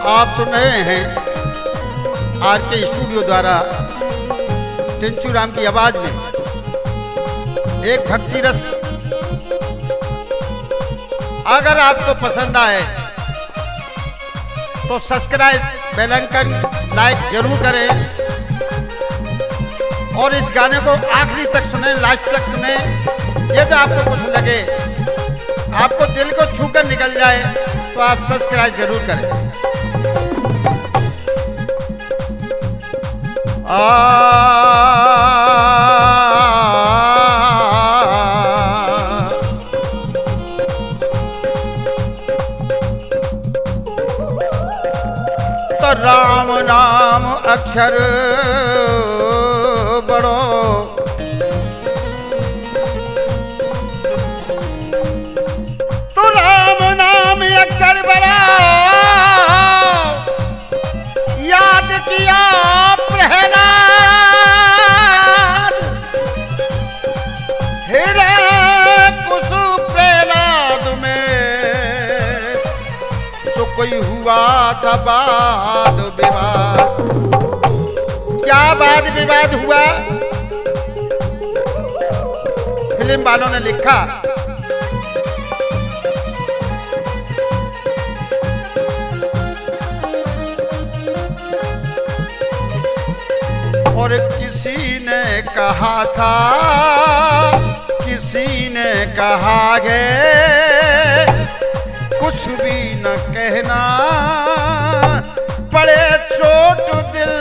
आप सुन रहे हैं आर के स्टूडियो द्वारा टिंचू राम की आवाज में एक भक्ति रस। अगर आपको पसंद आए तो सब्सक्राइब, बेल आइकन, लाइक जरूर करें और इस गाने को आखिरी तक सुने, लास्ट तक सुने। यदि आपको कुछ लगे, आपको दिल को छूकर निकल जाए तो आप सब्सक्राइब जरूर करें। तो राम नाम अक्षर बड़ो, तो राम नाम अक्षर बड़ा याद किया प्रहलाद, हिरण्यकुशु प्रहलाद में तो कोई हुआ था वाद विवाद। क्या वाद विवाद हुआ? फिल्म वालों ने लिखा और किसी ने कहा था, किसी ने कहा गे कुछ भी न कहना, पड़े चोट दिल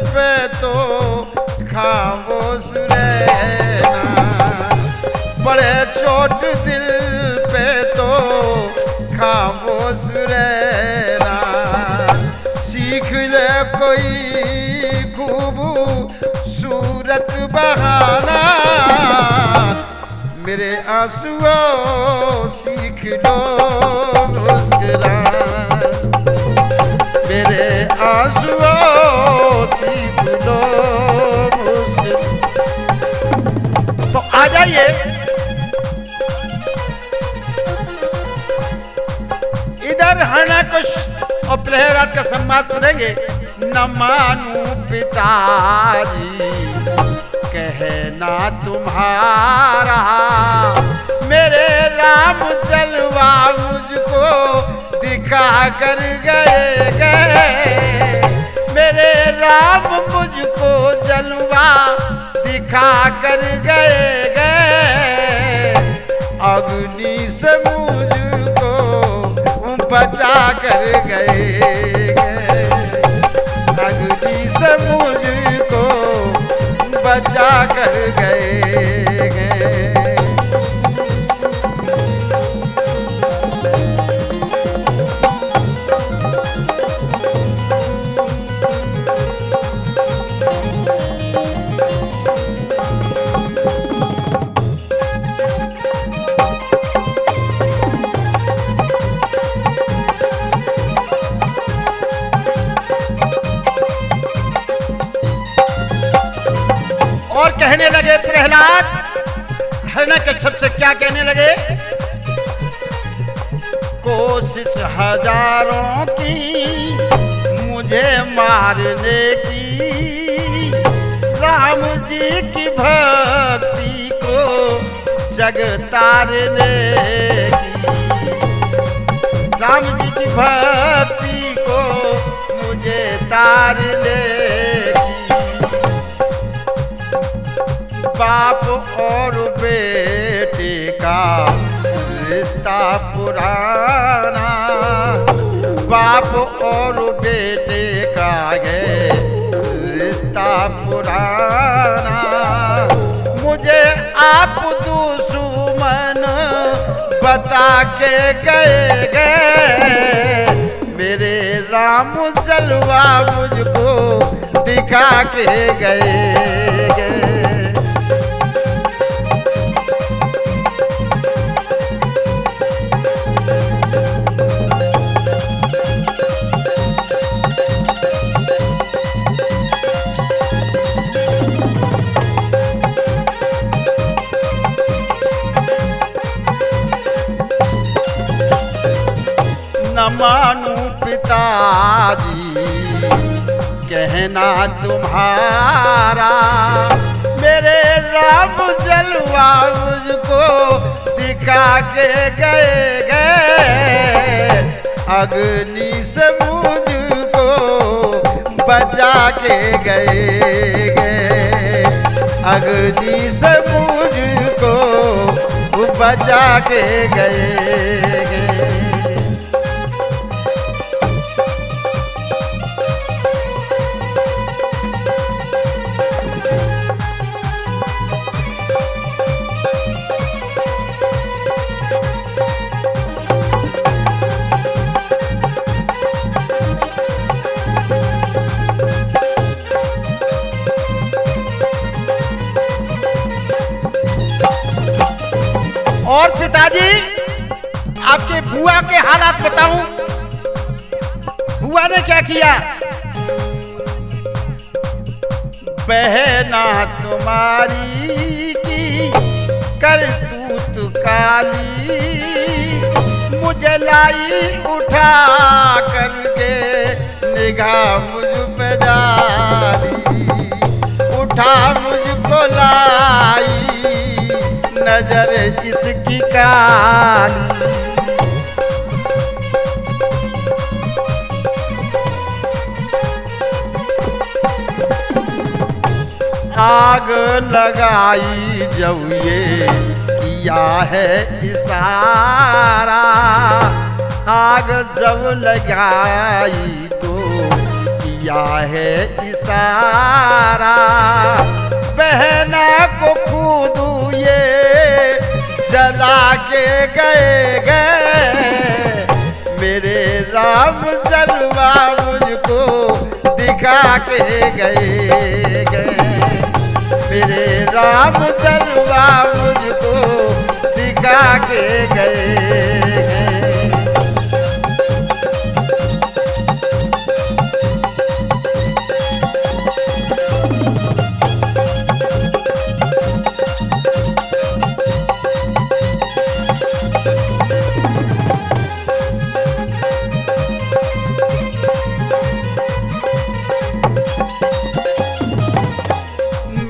पे तो खामोश रहना, पड़े चोट दिल पे तो खामोश रहना। सीख ले कोई खूबसूरत बहाना, मेरे आंसुओं सीख लो मुस्कुराना, मेरे आंसुओं सीख लो मुस्कुराना। तो आ जाइए इधर हिरण्यकुश और प्रहलाद का संवाद सुनेंगे। न मानू पिताजी कहना तुम्हारा, मेरे राम जलवा मुझको दिखा कर गए, मेरे राम मुझको जलवा दिखा कर गए, अग्नि से मुझको बचा कर गए, अग्नि से मुझको बचा कर गए। और कहने लगे प्रहलाद हिरण्यकश्यप से, क्या कहने लगे? कोशिश हजारों की मुझे मारने की, राम जी की भक्ति को जग तारने की, राम जी की भक्ति को मुझे तारने की। बाप और बेटे का रिश्ता पुराना, बाप और बेटे का है रिश्ता पुराना, मुझे आप दुश्मन बता के गए, मेरे राम जलवा मुझको दिखा के गए। न मानू पिताजी कहना तुम्हारा, मेरे राम जलवा मुझको दिखा के गए, अग्नि से मुझको बचा के गए, अग्नि से मुझको बचा के गए। और पिताजी आपके बुआ के हालात बताऊं, बुआ ने क्या किया? बहना तुम्हारी की करतूत काली, मुझे लाई उठा करके निगाह मुझ पे डाली, उठा मुझको लाई नजर जिसकी काली, आग लगाई जब ये किया है इशारा, आग जब लगाई तो किया है इशारा, बहना को खुद ये जला के गए, मेरे राम जलवा मुझको दिखा के गए, मेरे राम जलवा मुझको दिखा के गए।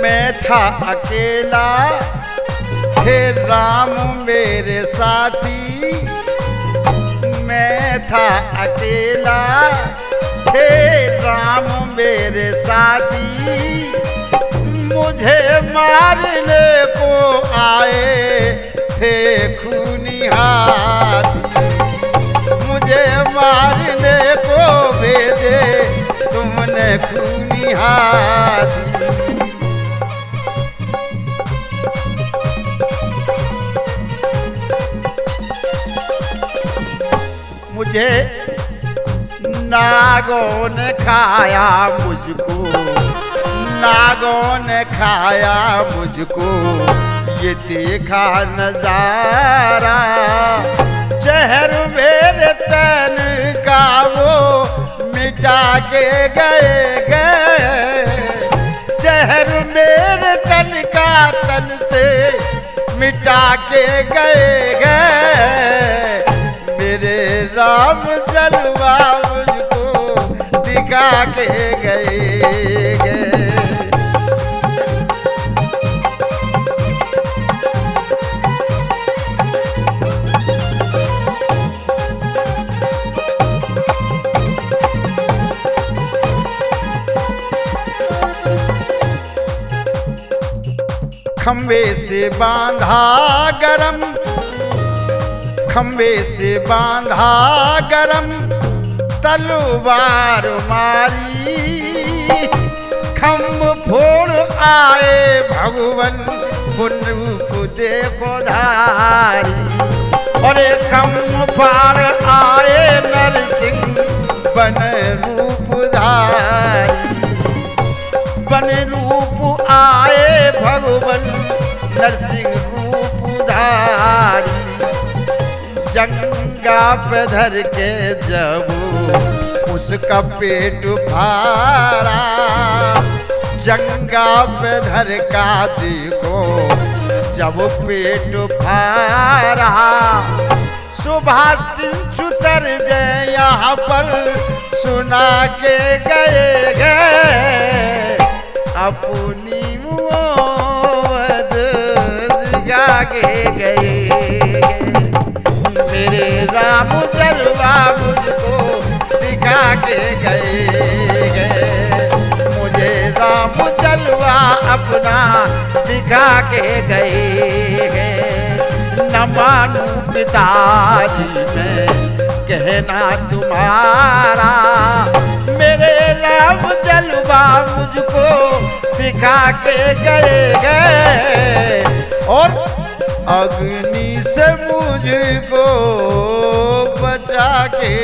मैं था अकेला थे राम मेरे साथी, मैं था अकेला थे राम मेरे साथी, मुझे मारने को आए थे खूनी हाथी, मुझे मारने को भेजे तुमने खूनी हाथी। मुझे नागों ने खाया मुझको, नागों ने खाया मुझको, ये देखा नजारा, जहर मेरे तन का वो मिटा के गए, जहर मेरे तन का तन से मिटा के गए, मेरे राम जलवा मुझको दिखा के गए। खंबे से बांधा गरम, खंबे से बांधा गरम तलवार मारी, खम्भ फोड़ आए भगवन रूप देखो धारी, अरे खम्भ फाड़ आए नरसिंह बन रूप धारी, बन रूप आए भगवन नरसिंह रूप धारी, जंगा पे धर के जब उसका पेट फाड़ा, जंगा पे धर का देखो जब पेट फाड़ा, सुभाष छुतर जय यहाँ पर सुना के गए अपनी मुआद दिखा के गए। मेरे राम जलवा मुझको दिखा के गए, मुझे राम जलवा अपना दिखा के गए। न मानू पिताजी मैं कहना तुम्हारा, मेरे राम जलवा मुझको दिखा के गए और अग्नि से मुझको बचा के